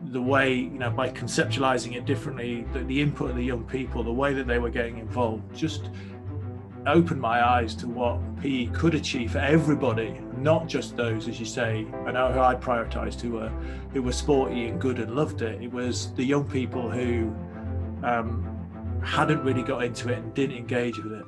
the way, you know, by conceptualizing it differently, the input of the young people, the way that they were getting involved, just opened my eyes to what PE could achieve for everybody, not just those, as you say, I know who I prioritized, who were sporty and good and loved it. It was the young people who hadn't really got into it and didn't engage with it.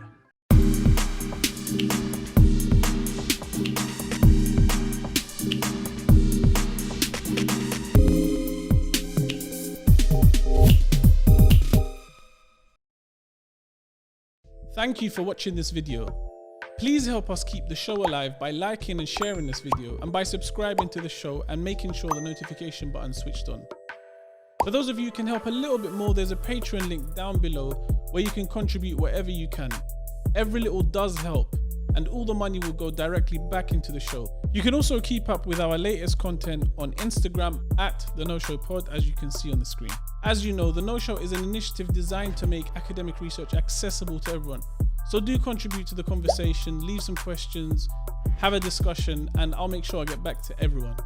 Thank you for watching this video. Please help us keep the show alive by liking and sharing this video, and by subscribing to the show and making sure the notification button is switched on. For those of you who can help a little bit more, there's a Patreon link down below where you can contribute whatever you can. Every little does help, and all the money will go directly back into the show. You can also keep up with our latest content on Instagram at The No Show Pod, as you can see on the screen. As you know, The No Show is an initiative designed to make academic research accessible to everyone. So do contribute to the conversation, leave some questions, have a discussion, and I'll make sure I get back to everyone.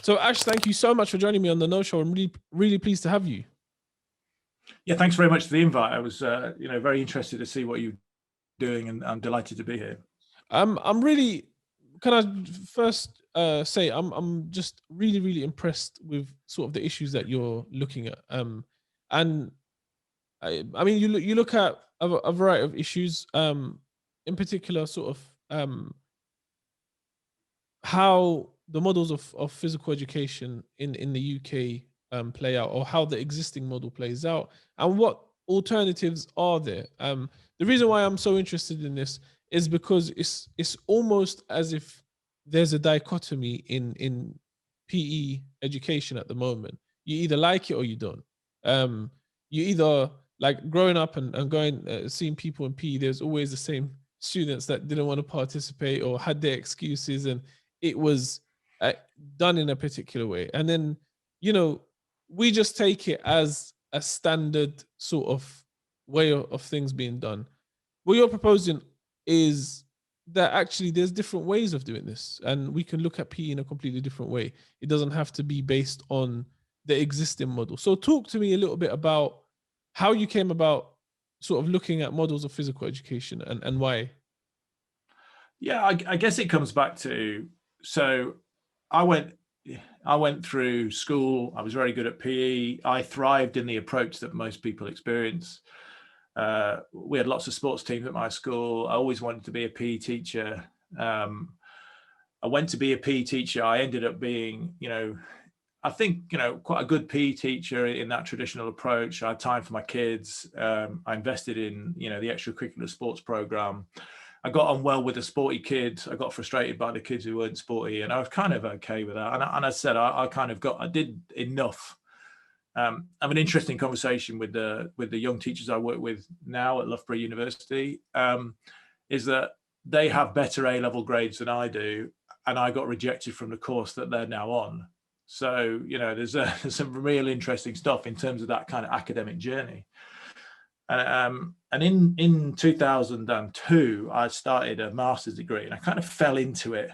So Ash, thank you so much for joining me on The No Show. I'm really pleased to have you. Yeah, thanks very much for the invite. I was very interested to see what you're doing, and I'm delighted to be here. I'm really, can I first say I'm just really impressed with sort of the issues that you're looking at. And I mean, you look at a variety of issues, in particular sort of how the models of physical education in the UK play out, or how the existing model plays out, and what alternatives are there. The reason why I'm so interested in this is because it's almost as if there's a dichotomy in PE education at the moment. You either like it or you don't. You either, like, growing up and going seeing people in PE, there's always the same students that didn't want to participate or had their excuses, and it was done in a particular way. And then, you know, we just take it as a standard sort of way of things being done. What you're proposing is that actually there's different ways of doing this, and we can look at PE in a completely different way. It doesn't have to be based on the existing model. So talk to me a little bit about how you came about sort of looking at models of physical education, and why. Yeah, I guess it comes back to, so I went through school. I was very good at PE. I thrived in the approach that most people experience. We had lots of sports teams at my school. I always wanted to be a PE teacher. I went to be a PE teacher. I ended up being, I think, quite a good PE teacher in that traditional approach. I had time for my kids. I invested in, the extracurricular sports program. I got on well with the sporty kids. I got frustrated by the kids who weren't sporty, and I was kind of okay with that. And I said, I did enough. I have an interesting conversation with the young teachers I work with now at Loughborough University, is that they have better A-level grades than I do, and I got rejected from the course that they're now on. So, there's some real interesting stuff in terms of that kind of academic journey. And in 2002, I started a master's degree, and I kind of fell into it.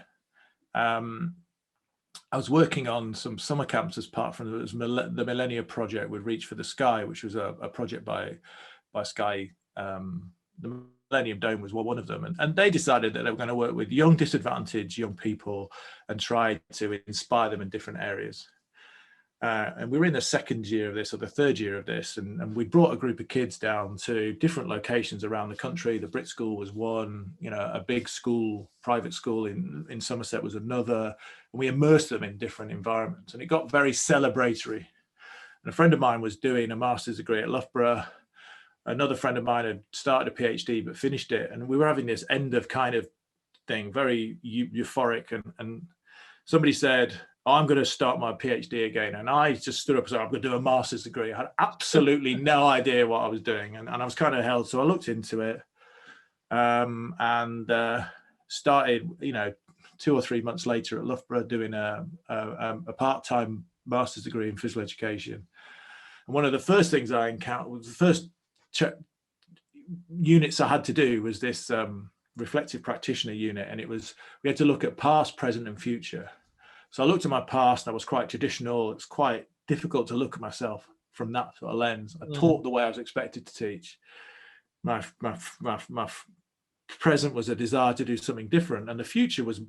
I was working on some summer camps as part from the Millennium Project with Reach for the Sky, which was a project by Sky. The Millennium Dome was one of them, and they decided that they were going to work with young disadvantaged young people and try to inspire them in different areas. And we were in the second year of this, or the third year of this, and we brought a group of kids down to different locations around the country. The Brit School was one, a big school, private school in Somerset was another, and we immersed them in different environments, and it got very celebratory. And a friend of mine was doing a master's degree at Loughborough. Another friend of mine had started a PhD but finished it, and we were having this end of kind of thing, very euphoric, and somebody said, I'm going to start my PhD again. And I just stood up and said, I'm going to do a master's degree. I had absolutely no idea what I was doing. And I was kind of held. So I looked into it and started, 2 or 3 months later at Loughborough doing a part-time master's degree in physical education. And one of the first things I encountered was the first units I had to do was this reflective practitioner unit. And we had to look at past, present and future. So I looked at my past, and I was quite traditional. It's quite difficult to look at myself from that sort of lens. I taught the way I was expected to teach. My present was a desire to do something different, and the future was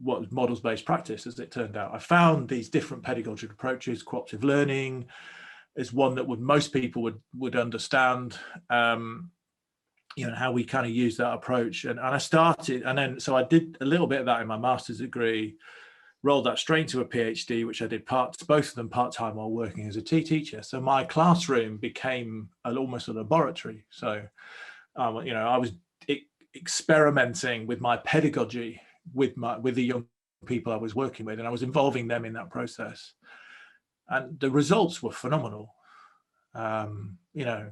what was models-based practice, as it turned out. I found these different pedagogical approaches. Cooperative learning is one that most people would understand. You know, how we kind of use that approach, and I started, and then so I did a little bit of that in my master's degree, rolled that straight into a PhD, which I did both of them part-time while working as a teacher. So my classroom became almost a laboratory. So you know, I was experimenting with my pedagogy with the young people I was working with, and I was involving them in that process, and the results were phenomenal. You know,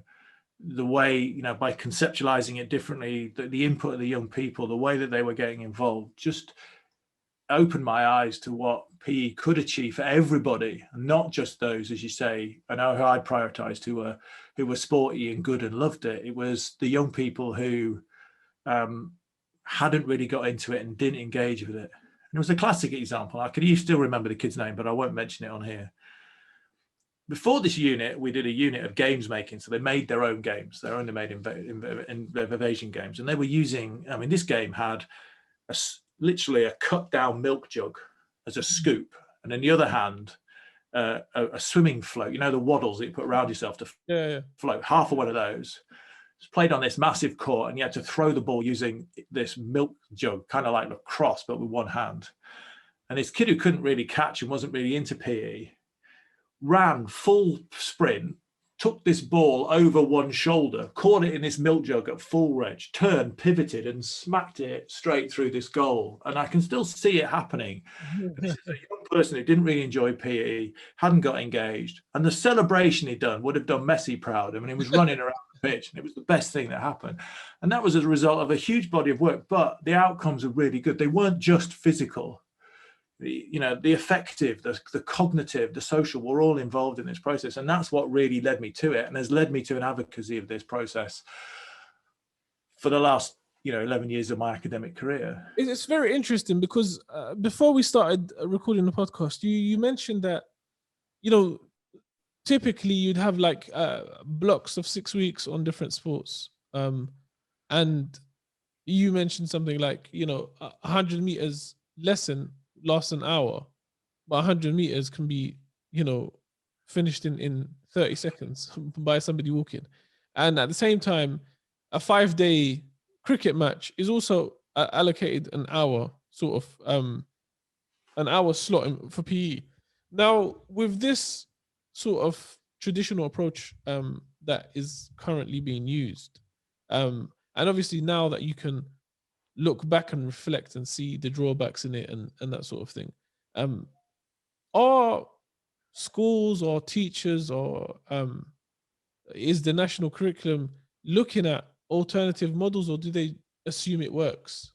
the way, you know, by conceptualizing it differently, the input of the young people, the way that they were getting involved, just opened my eyes to what PE could achieve for everybody, and not just those, as you say, I know who I prioritized, who were sporty and good and loved it. It was the young people who hadn't really got into it and didn't engage with it. And it was a classic example. You still remember the kid's name, but I won't mention it on here. Before this unit, we did a unit of games making. So they made their own games, their own made invasion games. And they were using, I mean, this game had literally a cut down milk jug as a scoop. And in the other hand, a swimming float, you know, the waddles that you put around yourself to float, half of one of those. It's played on this massive court, and you had to throw the ball using this milk jug, kind of like lacrosse, but with one hand. And this kid who couldn't really catch and wasn't really into PE ran full sprint, took this ball over one shoulder, caught it in this milk jug at full reg, turned, pivoted, and smacked it straight through this goal. And I can still see it happening. This is a young person who didn't really enjoy PE, hadn't got engaged, and the celebration he'd done would have done Messi proud. I mean, he was running around the pitch, and it was the best thing that happened. And that was as a result of a huge body of work, but the outcomes were really good. They weren't just physical. You know, the affective, the cognitive, the social were all involved in this process. And that's what really led me to it, and has led me to an advocacy of this process for the last, you know, 11 years of my academic career. It's very interesting because before we started recording the podcast, you mentioned that, you know, typically you'd have like blocks of 6 weeks on different sports. And you mentioned something like, you know, 100 meters lesson lasts an hour, but 100 meters can be, you know, finished in 30 seconds by somebody walking. And at the same time, a 5-day cricket match is also allocated an hour, sort of an hour slot for PE. Now, with this sort of traditional approach that is currently being used, and obviously now that you can look back and reflect and see the drawbacks in it and that sort of thing, are schools or teachers or is the national curriculum looking at alternative models, or do they assume it works?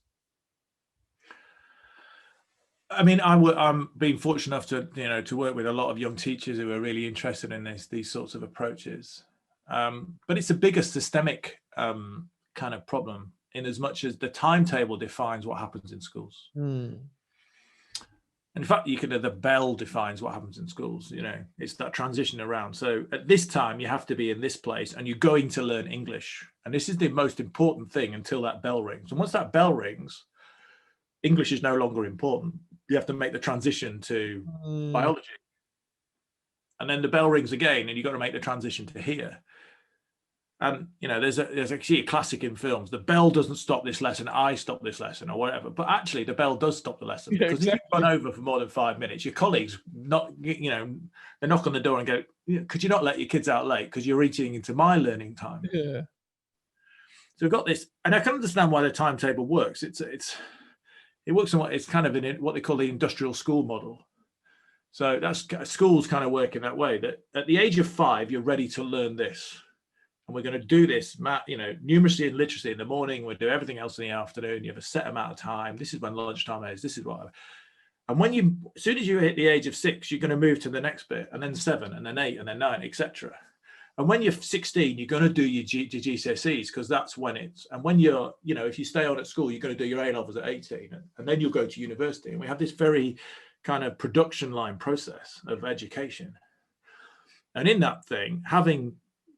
I mean, I'm being fortunate enough to, you know, to work with a lot of young teachers who are really interested in these sorts of approaches. But it's a bigger systemic kind of problem, in as much as the timetable defines what happens in schools. In fact, the bell defines what happens in schools. You know, it's that transition around. So at this time, you have to be in this place, and you're going to learn English. And this is the most important thing until that bell rings. And once that bell rings, English is no longer important. You have to make the transition to biology. And then the bell rings again, and you've got to make the transition to here. And, you know, there's actually a classic in films. The bell doesn't stop this lesson, I stop this lesson, or whatever. But actually, the bell does stop the lesson, because if you run over for more than 5 minutes, your colleagues they knock on the door and go, could you not let your kids out late because you're eating into my learning time? Yeah. So we've got this, and I can understand why the timetable works. It works on it's kind of in what they call the industrial school model. So that's schools kind of work in that way, that at the age of 5, you're ready to learn this. And we're going to do this, you know, numeracy and literacy in the morning. We'll do everything else in the afternoon. You have a set amount of time. This is when lunchtime is. This is what. And as soon as you hit the age of 6, you're going to move to the next bit, and then 7, and then 8, and then 9, etc. And when you're 16, you're going to do your GCSEs, because that's when it's. And when you're, you know, if you stay on at school, you're going to do your A levels at 18, and then you'll go to university. And we have this very kind of production line process of education. And in that thing, having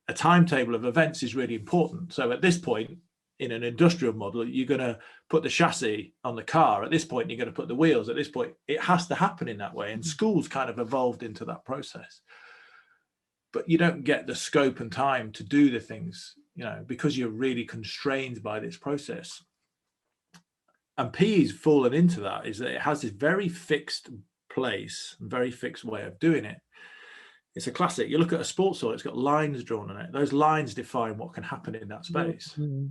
a timetable of events is really important. So at this point, in an industrial model, you're going to put the chassis on the car. At this point, you're going to put the wheels. At this point, it has to happen in that way. And schools kind of evolved into that process. But you don't get the scope and time to do the things, because you're really constrained by this process. And PE's fallen into that, is that it has this very fixed place, very fixed way of doing it. It's a classic. You look at a sports hall, it's got lines drawn on it. Those lines define what can happen in that space. Mm-hmm.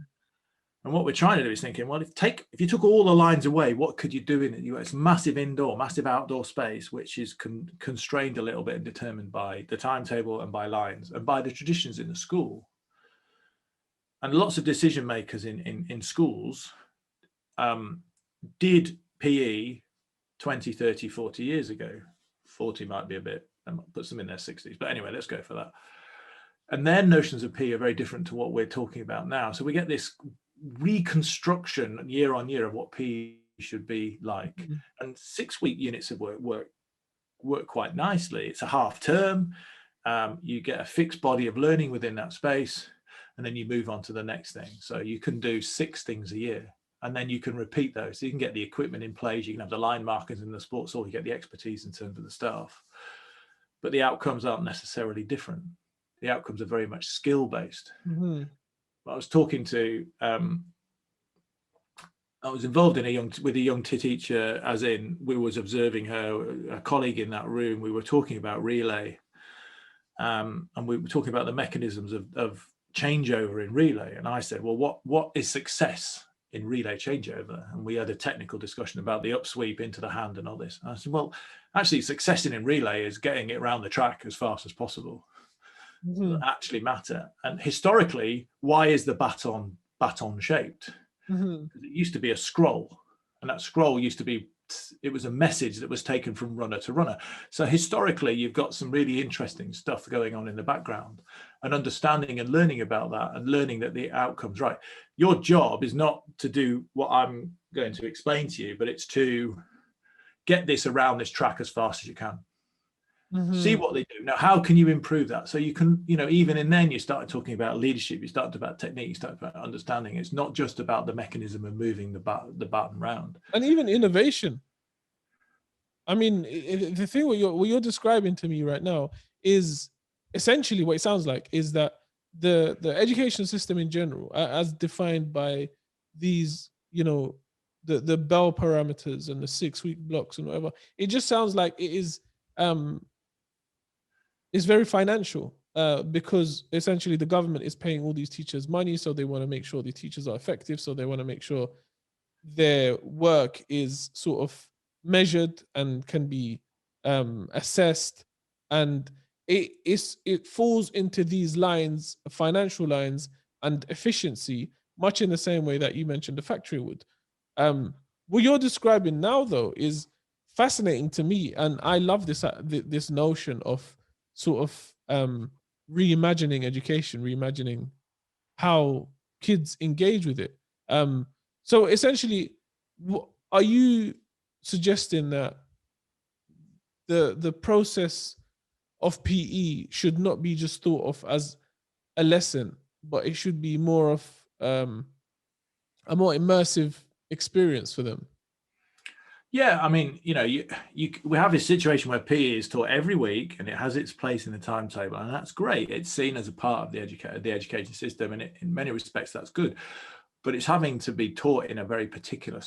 And what we're trying to do is thinking, well, if you took all the lines away, what could you do in it? It's massive indoor, massive outdoor space, which is constrained a little bit and determined by the timetable and by lines and by the traditions in the school. And lots of decision makers in schools did PE 20, 30, 40 years ago. 40 might be a bit, I might put some in their 60s, but anyway, let's go for that. And their notions of PE are very different to what we're talking about now. So we get this reconstruction year on year of what PE should be like. Mm-hmm. And 6-week units of work quite nicely. It's a half term. You get a fixed body of learning within that space, and then you move on to the next thing. So you can do 6 things a year, and then you can repeat those. So you can get the equipment in place. You can have the line markers in the sports hall. You get the expertise in terms of the staff, but the outcomes aren't necessarily different. The outcomes are very much skill-based. Mm-hmm. I was talking to, I was involved with a young teacher, as in we was observing her, a colleague in that room. We were talking about relay, and we were talking about the mechanisms of changeover in relay. And I said, well, what is success in relay changeover? And we had a technical discussion about the upsweep into the hand and all this. And I said, well, actually success in relay is getting it around the track as fast as possible. Mm-hmm. That actually matter. And historically, why is the baton shaped? Mm-hmm. It used to be a scroll, and that scroll it was a message that was taken from runner to runner. So historically, you've got some really interesting stuff going on in the background, and understanding and learning about that, and learning that the outcome's right. Your job is not to do what I'm going to explain to you, but it's to get this around this track as fast as you can. Mm-hmm. See what they do. Now, how can you improve that? So you can, even in then you started talking about leadership, you started about technique, you started about understanding. It's not just about the mechanism of moving the button round. And even innovation. I mean, the thing what you're describing to me right now is essentially what it sounds like is that the education system in general, as defined by these, the Bell parameters and the 6-week blocks and whatever, it just sounds like it is very financial, because essentially the government is paying all these teachers money, so they want to make sure the teachers are effective, so they want to make sure their work is sort of measured and can be assessed, and it falls into these lines, financial lines and efficiency, much in the same way that you mentioned the factory would. What you're describing now, though, is fascinating to me, and I love this notion of sort of reimagining education, reimagining how kids engage with it. So essentially, are you suggesting that the process of PE should not be just thought of as a lesson, but it should be more of a more immersive experience for them? Yeah, I mean, we have this situation where PE is taught every week, and it has its place in the timetable, and that's great. It's seen as a part of the education system, and in many respects, that's good. But it's having to be taught in a very particular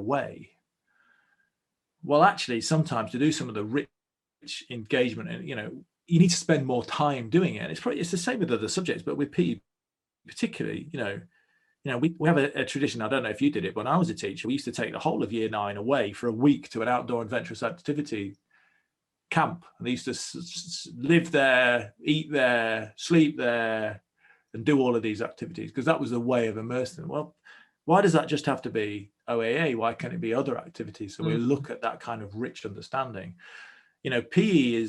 way. Well, actually, sometimes to do some of the rich engagement, and you need to spend more time doing it. It's the same with other subjects, but with PE particularly, we have a tradition. I don't know if you did it, but when I was a teacher, we used to take the whole of year 9 away for a week to an outdoor adventurous activity camp. And they used to live there, eat there, sleep there, and do all of these activities, because that was a way of immersing them. Well, why does that just have to be OAA? Why can't it be other activities? So we look at that kind of rich understanding. PE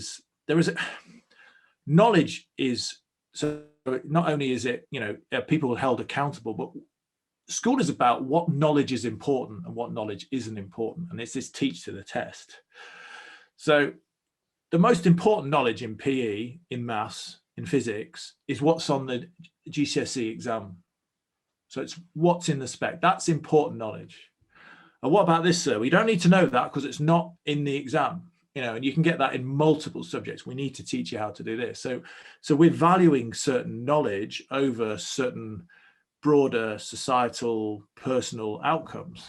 knowledge is, so not only is it, people held accountable, but school is about what knowledge is important and what knowledge isn't important. And it's this teach to the test. So the most important knowledge in PE, in maths, in physics, is what's on the GCSE exam. So it's what's in the spec. That's important knowledge. And what about this, sir? We don't need to know that because it's not in the exam, and you can get that in multiple subjects. We need to teach you how to do this. So we're valuing certain knowledge over certain broader societal, personal outcomes.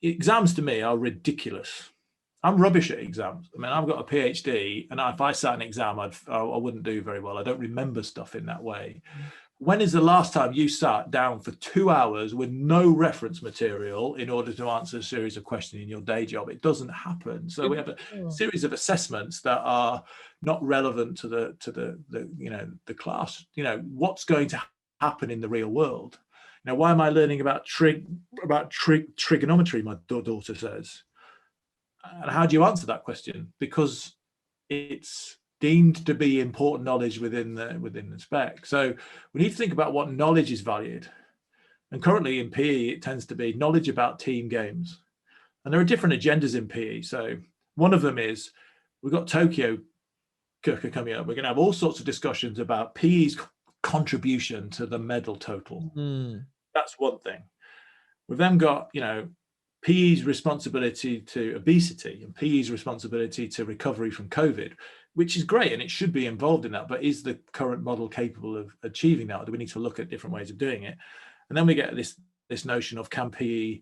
Exams to me are ridiculous. I'm rubbish at exams. I mean, I've got a PhD, and if I sat an exam, I wouldn't do very well. I don't remember stuff in that way. When is the last time you sat down for 2 hours with no reference material in order to answer a series of questions in your day job? It doesn't happen. So we have a series of assessments that are not relevant to the class. What's going to happen in the real world? Why am I learning about trigonometry? My daughter says. And how do you answer that question? Because it's deemed to be important knowledge within the spec. So we need to think about what knowledge is valued. And currently in PE, it tends to be knowledge about team games. And there are different agendas in PE. So one of them is, we've got Tokyo coming up. We're going to have all sorts of discussions about PE's contribution to the medal total. That's one thing. We've then got, PE's responsibility to obesity and PE's responsibility to recovery from COVID, which is great, and it should be involved in that. But is the current model capable of achieving that? Or do we need to look at different ways of doing it? And then we get this notion of, can PE,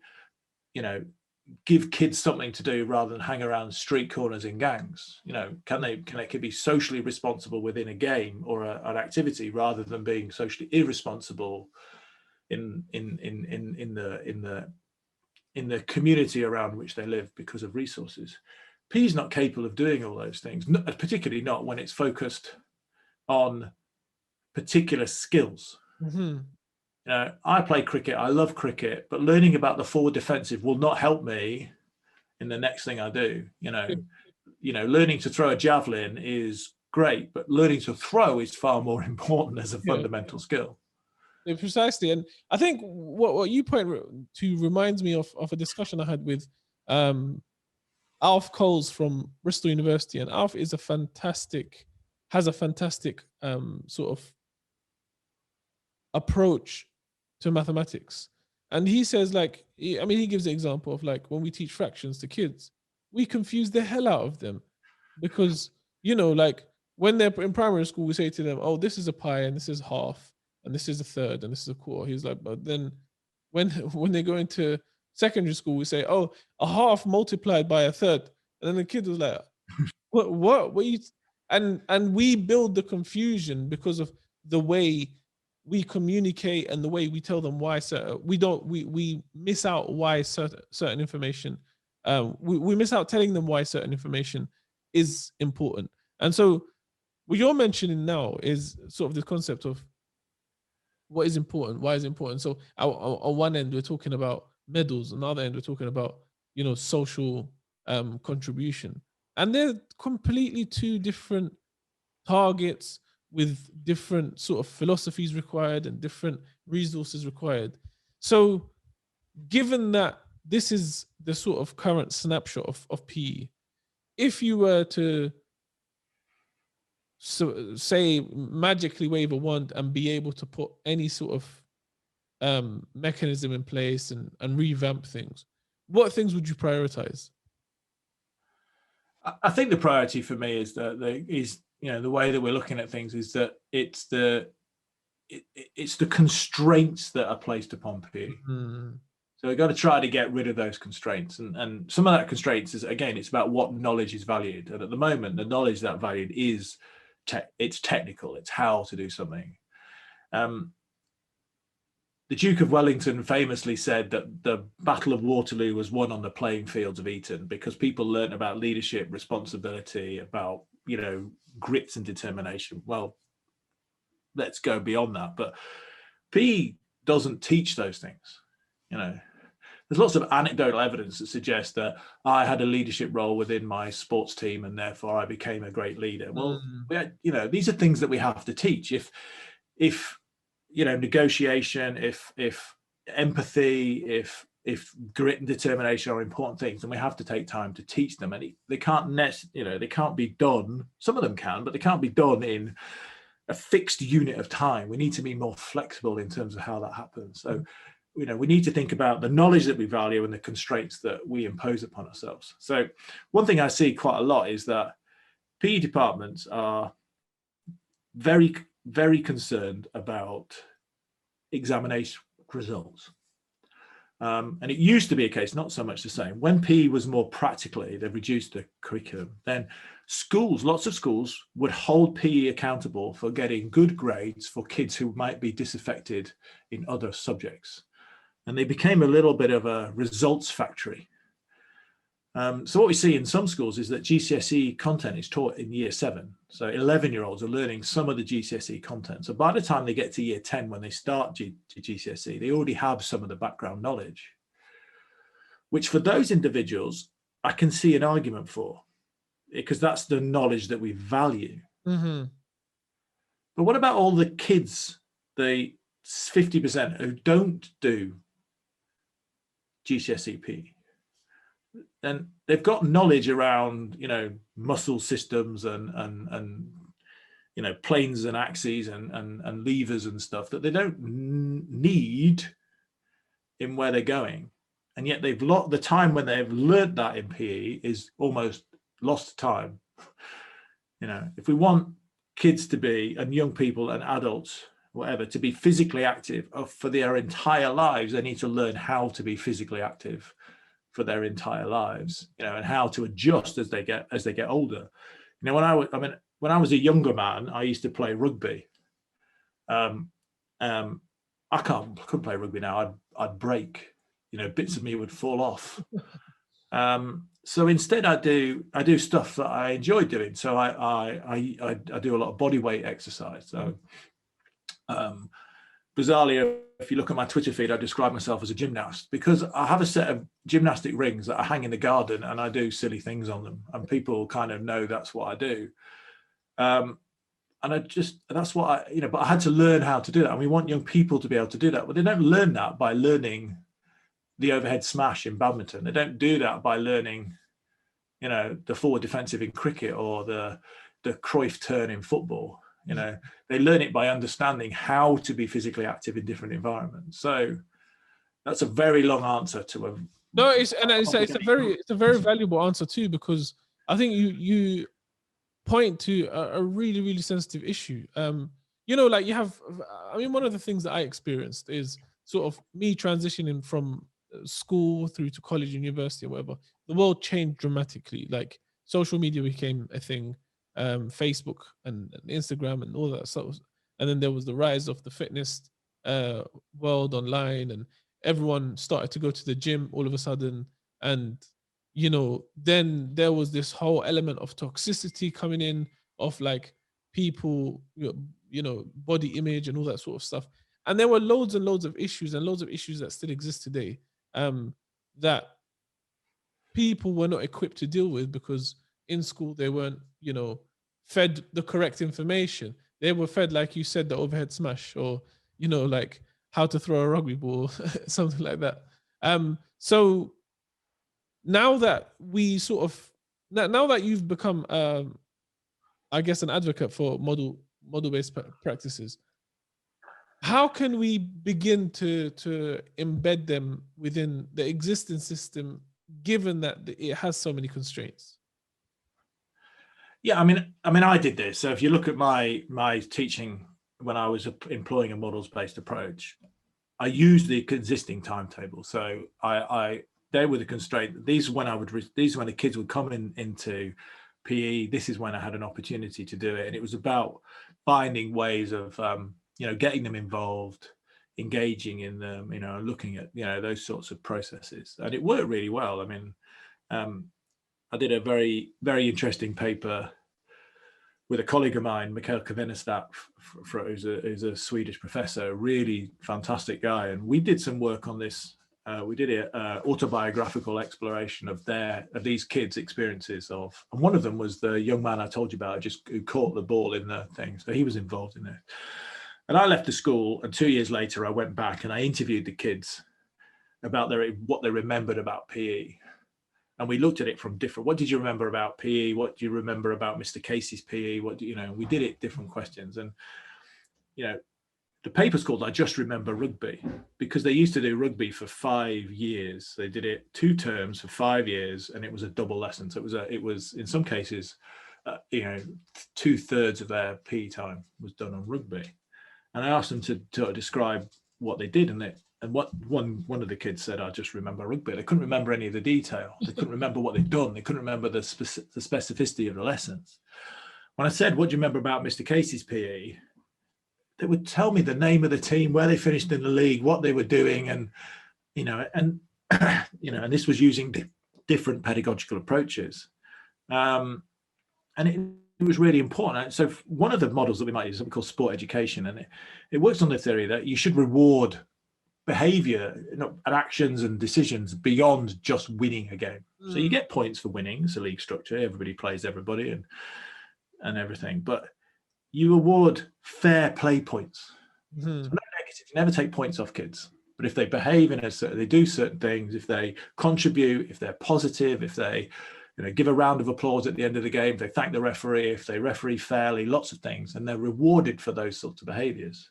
give kids something to do rather than hang around street corners in gangs? Can they be socially responsible within a game or an activity rather than being socially irresponsible in the community around which they live because of resources? PE is not capable of doing all those things, particularly not when it's focused on particular skills. I play cricket, I love cricket, but learning about the forward defensive will not help me in the next thing I do. Learning to throw a javelin is great, but learning to throw is far more important as a fundamental skill. Yeah, precisely. And I think what you point to reminds me of a discussion I had with Alf Coles from Bristol University. And Alf has a fantastic sort of approach to mathematics. And he says, he gives the example of when we teach fractions to kids, we confuse the hell out of them because, when they're in primary school, we say to them, oh, this is a pi and this is half and this is a third and this is a quarter. He's like, but then when they go into secondary school, we say, oh, a half multiplied by a third. And then the kid was like, what you, and we build the confusion because of the way we communicate and the way we tell them why we miss out why certain information, we miss out telling them why certain information is important. And so what you're mentioning now is sort of the concept of what is important, why is it important. So on one end, we're talking about medals. On the other end, we're talking about, social contribution. And they're completely two different targets with different sort of philosophies required and different resources required. So given that this is the sort of current snapshot of PE, if you were to say magically wave a wand and be able to put any sort of mechanism in place and revamp things, what things would you prioritize? I think the priority for me is that the way that we're looking at things is that it's the constraints that are placed upon PE. So we've got to try to get rid of those constraints, and some of that constraints is, again, it's about what knowledge is valued. And at the moment, the knowledge that valued is it's technical, it's how to do something. The Duke of Wellington famously said that the Battle of Waterloo was won on the playing fields of Eton because people learned about leadership, responsibility, about, grit and determination. Well, let's go beyond that. But PE doesn't teach those things. There's lots of anecdotal evidence that suggests that I had a leadership role within my sports team and therefore I became a great leader. Well, these are things that we have to teach. If negotiation, if empathy, if if grit and determination are important things, then we have to take time to teach them. And they can't they can't be done. Some of them can, but they can't be done in a fixed unit of time. We need to be more flexible in terms of how that happens. So, we need to think about the knowledge that we value and the constraints that we impose upon ourselves. So one thing I see quite a lot is that PE departments are very, very concerned about examination results. And it used to be a case, not so much the same. When PE was more practically, they've reduced the curriculum, then schools, lots of schools would hold PE accountable for getting good grades for kids who might be disaffected in other subjects. And they became a little bit of a results factory. So what we see in some schools is that GCSE content is taught in year 7. So 11-year-olds are learning some of the GCSE content. So by the time they get to year 10, when they start GCSE, they already have some of the background knowledge, which for those individuals, I can see an argument for, because that's the knowledge that we value. Mm-hmm. But what about all the kids, the 50% who don't do GCSE PE? And they've got knowledge around, muscle systems and planes and axes and levers and stuff that they don't need in where they're going. And yet they've lost the time when they've learned that in PE is almost lost time. If we want kids to be, and young people and adults, whatever, to be physically active for their entire lives, they need to learn how to be physically active for their entire lives, and how to adjust as they get older. When I was a younger man, I used to play rugby. I couldn't play rugby now. I'd break, bits of me would fall off. So instead, I do stuff that I enjoy doing. So I do a lot of body weight exercise. So bizarrely, if you look at my Twitter feed, I describe myself as a gymnast because I have a set of gymnastic rings that I hang in the garden and I do silly things on them, and people kind of know that's what I do. And that's what but I had to learn how to do that. And we want young people to be able to do that, but they don't learn that by learning the overhead smash in badminton. They don't do that by learning, the forward defensive in cricket or the Cruyff turn in football. They learn it by understanding how to be physically active in different environments. So that's a very long answer to a it's a very valuable answer too, because I think you point to a really, really sensitive issue. Like you have, one of the things that I experienced is sort of me transitioning from school through to college, university, or whatever. The world changed dramatically. Like social media became a thing. Facebook and Instagram and all that stuff, and then there was the rise of the fitness world online, and everyone started to go to the gym all of a sudden. And then there was this whole element of toxicity coming in, of like people, body image and all that sort of stuff. And there were loads and loads of issues that still exist today, that people were not equipped to deal with, because in school they weren't, fed the correct information. They were fed, like you said, the overhead smash, or like how to throw a rugby ball, something like that. So now that we now that you've become, I guess, an advocate for model-based practices, how can we begin to embed them within the existing system, given that it has so many constraints? Yeah, I did this. So if you look at my teaching when I was employing a models-based approach, I used the existing timetable. So they were the constraint. These are when the kids would come into PE. This is when I had an opportunity to do it, and it was about finding ways of getting them involved, engaging in them, looking at those sorts of processes, and it worked really well. I did a very, very interesting paper with a colleague of mine, Mikael Kavenestat, who's a Swedish professor, a really fantastic guy. And we did some work on this. We did an autobiographical exploration of these kids' experiences and one of them was the young man I told you about, who caught the ball in the thing. So he was involved in it. And I left the school, and 2 years later, I went back and I interviewed the kids about what they remembered about PE. And we looked at it from different, what did you remember about PE? What do you remember about Mr. Casey's PE? What do you know? We did it different questions. And, the paper's called I Just Remember Rugby, because they used to do rugby for 5 years. They did it 2 terms for 5 years, and it was a double lesson. So it was in some cases, 2/3 of their PE time was done on rugby. And I asked them to describe what they did, and what one of the kids said, I just remember rugby. They couldn't remember any of the detail. They couldn't remember what they'd done. They couldn't remember the specificity of the lessons. When I said, what do you remember about Mr. Casey's PE? They would tell me the name of the team, where they finished in the league, what they were doing. And, and this was using different pedagogical approaches. And it was really important. So one of the models that we might use is something called sport education. And it works on the theory that you should reward behavior and actions and decisions beyond just winning a game. So you get points for winning. It's a league structure. Everybody plays everybody and everything. But you award fair play points. So no negative. You never take points off kids. But if they behave they do certain things, if they contribute, if they're positive, if they give a round of applause at the end of the game, if they thank the referee, if they referee fairly, lots of things, and they're rewarded for those sorts of behaviors.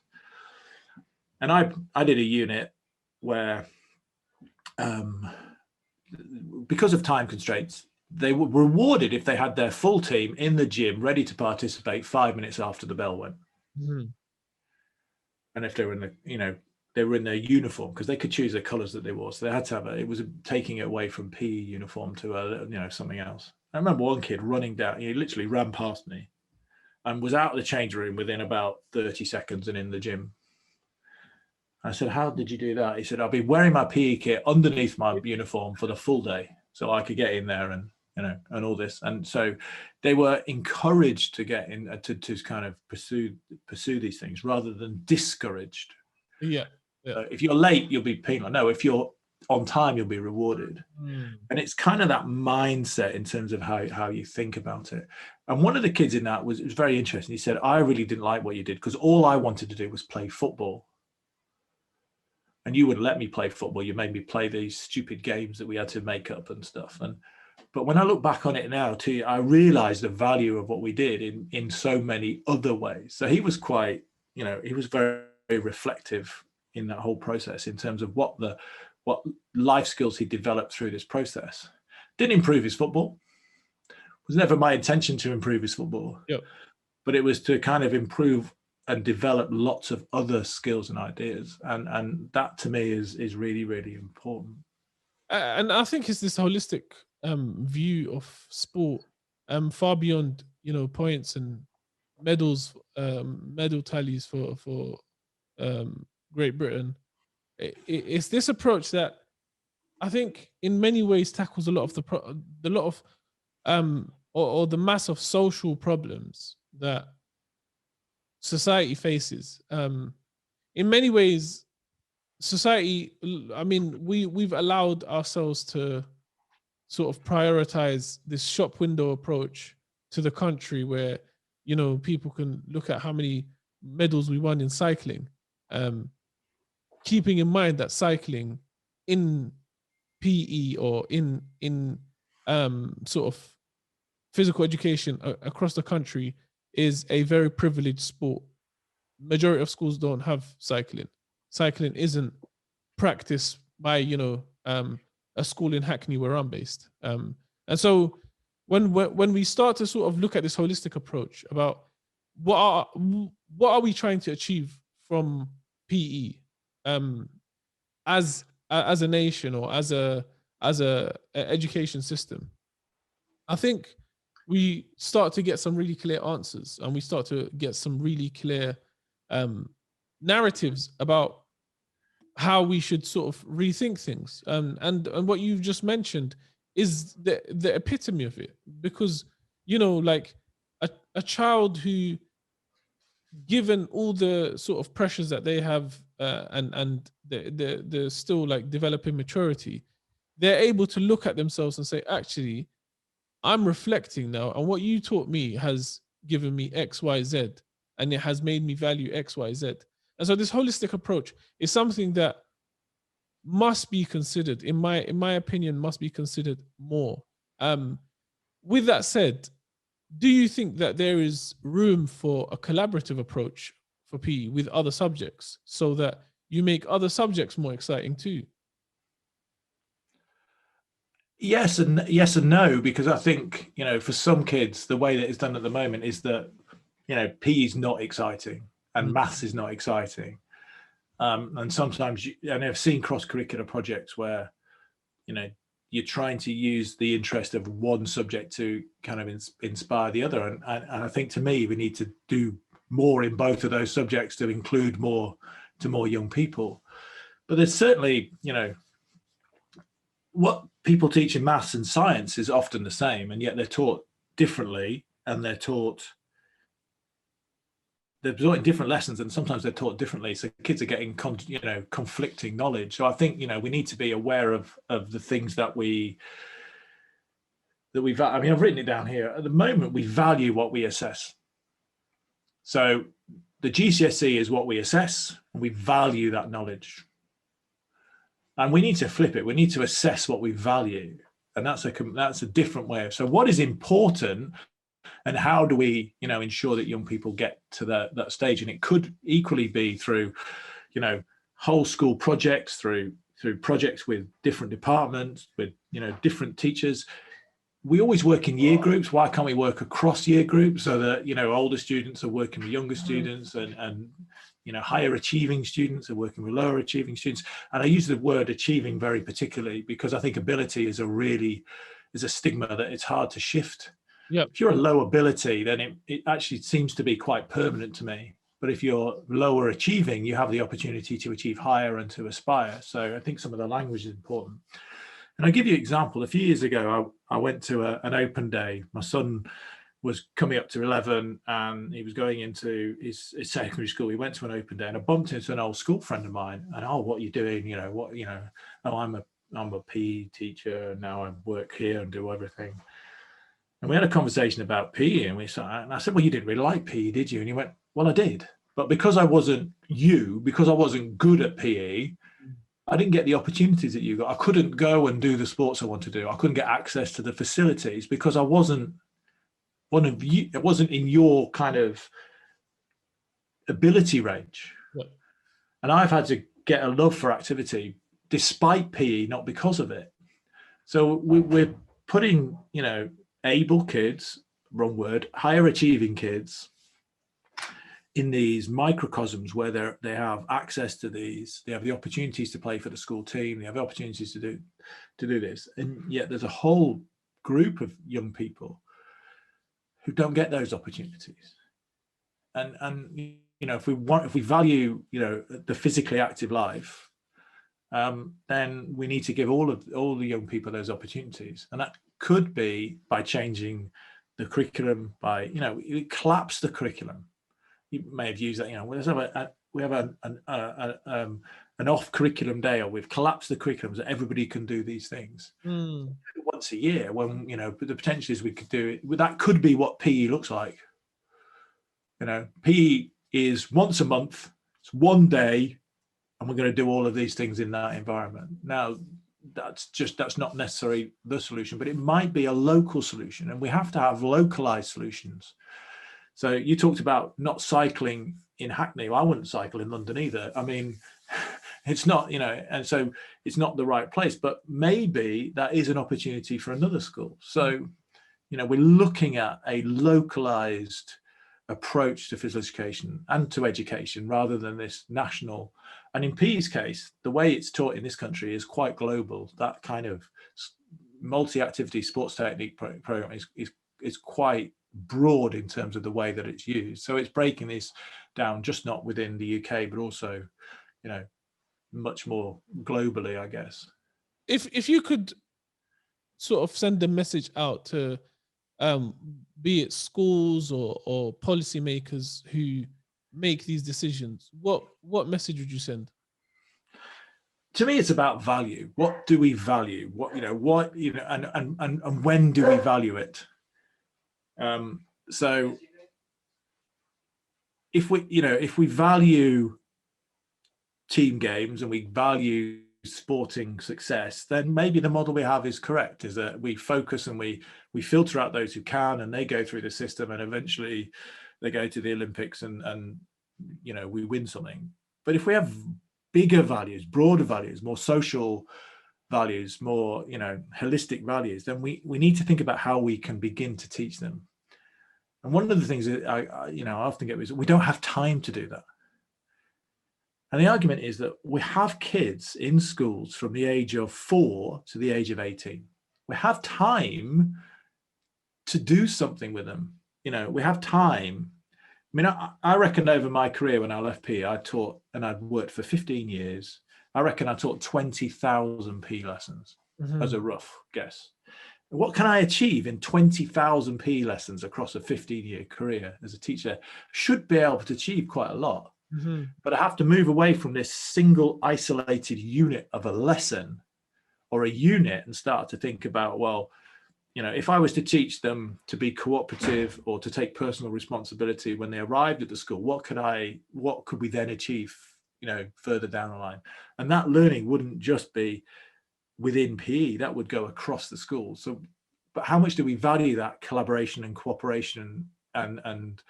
And I did a unit where, because of time constraints, they were rewarded if they had their full team in the gym ready to participate 5 minutes after the bell went. And if they were they were in their uniform, because they could choose the colors that they wore. So they had to have it was taking it away from PE uniform to something else. I remember one kid running down, he literally ran past me and was out of the change room within about 30 seconds and in the gym. I said, how did you do that? He said, I'll be wearing my PE kit underneath my uniform for the full day so I could get in there and all this. And so they were encouraged to get in, to kind of pursue these things rather than discouraged. Yeah. If you're late, you'll be penalized. No, if you're on time, you'll be rewarded. And it's kind of that mindset in terms of how you think about it. And one of the kids in that was very interesting. He said, I really didn't like what you did because all I wanted to do was play football. And you wouldn't let me play football. You made me play these stupid games that we had to make up and stuff. But when I look back on it now, too, I realized the value of what we did in so many other ways. So he was quite, he was very, very reflective in that whole process in terms of what life skills he developed through this process. Didn't improve his football. It was never my intention to improve his football. Yep. But it was to kind of improve and develop lots of other skills and ideas. And that to me is really, really important. And I think it's this holistic view of sport, far beyond, points and medals, medal tallies for Great Britain. It's this approach that I think in many ways tackles a lot of the mass of social problems that society faces. In many ways, society, we've allowed ourselves to sort of prioritize this shop window approach to the country where, people can look at how many medals we won in cycling, keeping in mind that cycling in PE or in sort of physical education across the country is a very privileged sport. Majority of schools don't have cycling. Cycling isn't practiced by, a school in Hackney where I'm based. And so when we start to sort of look at this holistic approach about what are we trying to achieve from PE as a nation or as a education system, I think we start to get some really clear answers, and we start to get some really clear narratives about how we should sort of rethink things. And what you've just mentioned is the epitome of it, because, like a child who, given all the sort of pressures that they have and they're still like developing maturity, they're able to look at themselves and say, actually, I'm reflecting now, and what you taught me has given me X, Y, Z, and it has made me value X, Y, Z. And so this holistic approach is something that must be considered, in my opinion, must be considered more. With that said, do you think that there is room for a collaborative approach for PE with other subjects so that you make other subjects more exciting too? Yes and no, because I think, for some kids, the way that it's done at the moment is that, PE is not exciting and maths is not exciting. And sometimes, and I've seen cross-curricular projects where, you're trying to use the interest of one subject to kind of inspire the other. And I think, to me, we need to do more in both of those subjects to include more young people. But there's certainly, what people teach in maths and science is often the same, and yet they're taught differently, and they're taught in different lessons, and sometimes they're taught differently. So kids are getting conflicting knowledge. So I think, we need to be aware of the things that we I mean, I've written it down here. At the moment, we value what we assess. So the GCSE is what we assess, and we value that knowledge. And we need to flip it. We need to assess what we value. And that's a different way of, so what is important, and how do we, ensure that young people get to that stage? And it could equally be through, whole school projects, through projects with different departments, with, different teachers. We always work in year groups. Why can't we work across year groups so that, older students are working with younger students, and higher achieving students are working with lower achieving students? And I use the word achieving very particularly because I think ability is a stigma that it's hard to shift. Yep. If you're a low ability, then it actually seems to be quite permanent to me. But if you're lower achieving, you have the opportunity to achieve higher and to aspire. So I think some of the language is important. And I'll give you an example. A few years ago, I went to an open day. My son was coming up to 11 and he was going into his secondary school. He went to an open day and I bumped into an old school friend of mine. And, oh, what are you doing? Oh, I'm a PE teacher. Now I work here and do everything. And we had a conversation about PE, and I said, well, you didn't really like PE, did you? And he went, well, I did. But because I wasn't good at PE, I didn't get the opportunities that you got. I couldn't go and do the sports I want to do. I couldn't get access to the facilities because I wasn't one of you. It wasn't in your kind of ability range. Yep. And I've had to get a love for activity despite PE, not because of it. So we're putting, able kids, wrong word, higher achieving kids in these microcosms where they have access to these, they have the opportunities to play for the school team, they have the opportunities to do this, and yet there's a whole group of young people who don't get those opportunities. And if we value the physically active life, then we need to give all the young people those opportunities, and that could be by changing the curriculum, by collapse the curriculum. You may have used that. We have an off curriculum day, or we've collapsed the curriculum so everybody can do these things once a year. When the potential is we could do it. That could be what PE looks like. PE is once a month. It's one day, and we're going to do all of these things in that environment. Now, that's not necessarily the solution, but it might be a local solution, and we have to have localized solutions. So you talked about not cycling in Hackney. Well, I wouldn't cycle in London either. I mean, it's not, and so it's not the right place, but maybe that is an opportunity for another school. So, we're looking at a localized approach to physical education and to education rather than this national. And in PE's case, the way it's taught in this country is quite global. That kind of multi-activity sports technique program is quite broad in terms of the way that it's used. So it's breaking this down, just not within the UK, but also, much more globally, I guess. If you could sort of send a message out to, be it schools or policymakers who make these decisions, what message would you send? To me, it's about value. What do we value? And when do we value it? So if we value team games and we value sporting success, then maybe the model we have is correct, is that we focus and we filter out those who can, and they go through the system, and eventually they go to the Olympics and we win something. But if we have bigger values, broader values, more social values, more holistic values, then we need to think about how we can begin to teach them. And one of the things that I often get is we don't have time to do that. And the argument is that we have kids in schools from the age of 4 to the age of 18. We have time to do something with them. We have time. I mean, I reckon over my career when I left PE, I taught, and I'd worked for 15 years. I reckon I taught 20,000 PE lessons as a rough guess. What can I achieve in 20,000 PE lessons across a 15-year career as a teacher? Should be able to achieve quite a lot. But I have to move away from this single isolated unit of a lesson or a unit and start to think about, well, if I was to teach them to be cooperative or to take personal responsibility when they arrived at the school, what could we then achieve, further down the line? And that learning wouldn't just be within PE, that would go across the school. So, but how much do we value that collaboration and cooperation and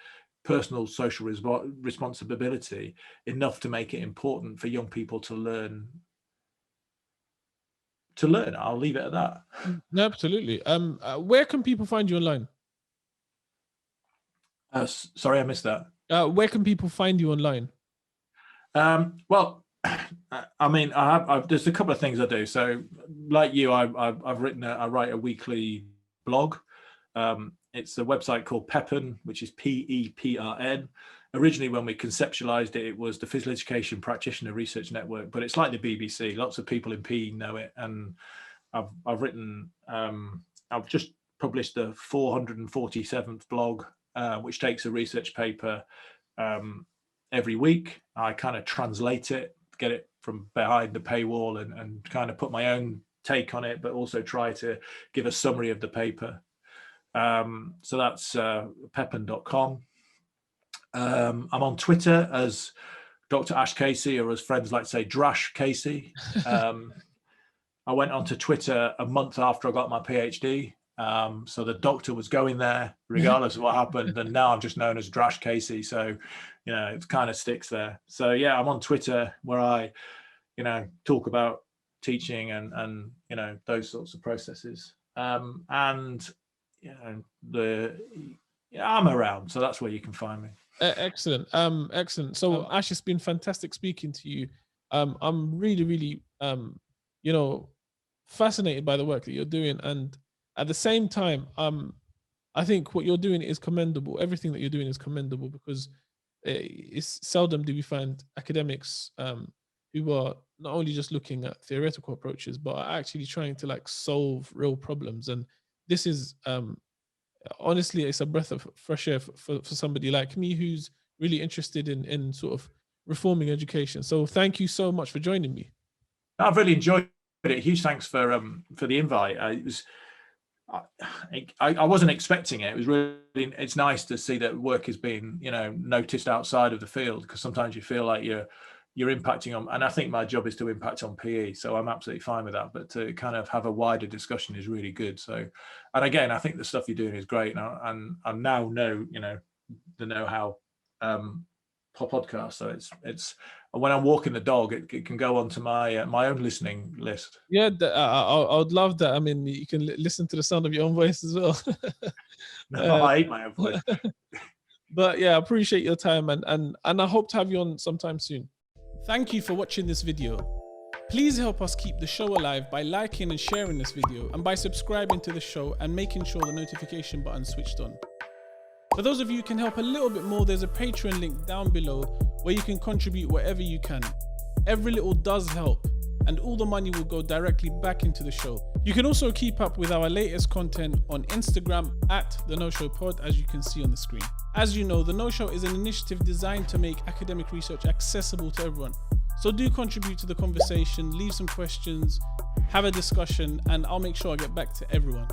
personal social responsibility enough to make it important for young people to learn? I'll leave it at that. No, absolutely. Where can people find you online? Sorry, I missed that. Where can people find you online? Well, I mean, there's a couple of things I do. So, like you, I write a weekly blog. It's a website called Pepin, which is PEPRN. Originally, when we conceptualized it, it was the Physical Education Practitioner Research Network, but it's like the BBC. Lots of people in PE know it, and I've just published the 447th blog, which takes a research paper every week. I kind of translate it, get it from behind the paywall, and kind of put my own take on it, but also try to give a summary of the paper. So that's pepin.com. I'm on Twitter as Dr. Ash Casey, or as friends like to say, Drash Casey. I went onto Twitter a month after I got my PhD. So the doctor was going there regardless of what happened. And now I'm just known as Drash Casey. So, it kind of sticks there. So yeah, I'm on Twitter where I, talk about teaching and those sorts of processes. I'm around. So that's where you can find me. Excellent. Excellent. So Ash, it's been fantastic speaking to you. I'm really, really, fascinated by the work that you're doing. And at the same time, I think what you're doing is commendable. Everything that you're doing is commendable, because it's seldom do we find academics who are not only just looking at theoretical approaches, but are actually trying to solve real problems. And this is, honestly, it's a breath of fresh air for somebody like me who's really interested in sort of reforming education. So thank you so much for joining me. I've really enjoyed it. Huge thanks for the invite. I wasn't expecting it. It was really, it's nice to see that work is being noticed outside of the field, because sometimes you feel like you're impacting on, and I think my job is to impact on PE, so I'm absolutely fine with that, but to kind of have a wider discussion is really good. So, and again, I think the stuff you're doing is great, and I now know the know-how podcast, so it's when I'm walking the dog, it can go onto my own listening list. Yeah, I would love that. I mean, you can listen to the sound of your own voice as well. No, I hate my own voice. But yeah, I appreciate your time, and I hope to have you on sometime soon. Thank you for watching this video. Please help us keep the show alive by liking and sharing this video, and by subscribing to the show and making sure the notification button is switched on. For those of you who can help a little bit more, there's a Patreon link down below where you can contribute whatever you can. Every little does help, and all the money will go directly back into the show. You can also keep up with our latest content on Instagram at The No Show Pod, as you can see on the screen. As you know, The No Show is an initiative designed to make academic research accessible to everyone. So do contribute to the conversation, leave some questions, have a discussion, and I'll make sure I get back to everyone.